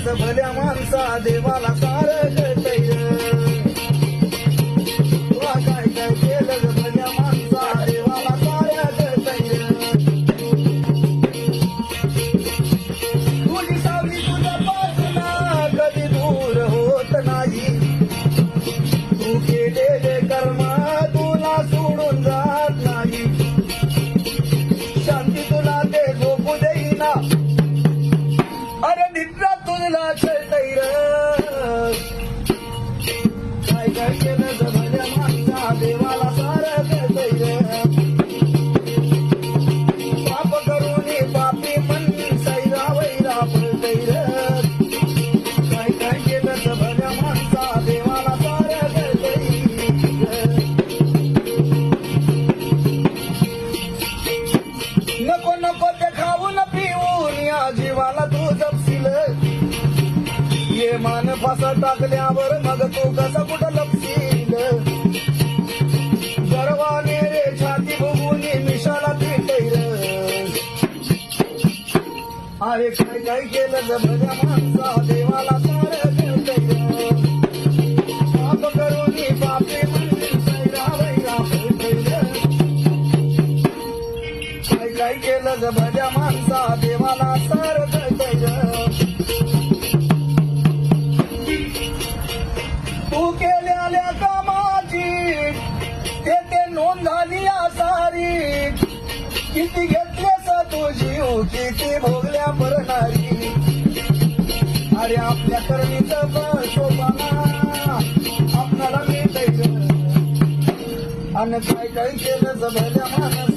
केलंस भल्या माणसा देवाला सार कळतंय तुला काय काय केलं भल्या माणसा देवाला सार कळतंय तुझी सावली तुझ्या पासून कधी दूर होत नाही तू केलेले कर्म तुला सोडून जात नाही शांती तुला ते झोपू देईना अरे निद्रा तुला खेळतय काय काय केलं भल्या माणसा देवाला सार कळतय पाप करून पापी मन सैरा वैरा पळतय काय काय केलं भल्या माणसा देवाला सार कळतय नको नको ते खाऊन पिऊन या जीवाला तू जपशील ये मान फासा टाकल्यावर मग तू कसा कुठं लपशील गर्वाने रे छाती भुगून मिशाला पिटैर अरे काय काय केलं भल्या माणसा देवाला सार कळतंय पाप करून पापी म्हणून सैरा वैरा पळतंय काय काय केलं भल्या माणसा देवाला सार कळतंय तू केलेल्या कामाची ते नोंद झाली सारी किती घेतलेस तू जीव किती भोगल्या मरणारी अरे आपल्या करणीचं शोभाना आपल्याला मिळतंय आणि काय काय केलं भल्या माणसा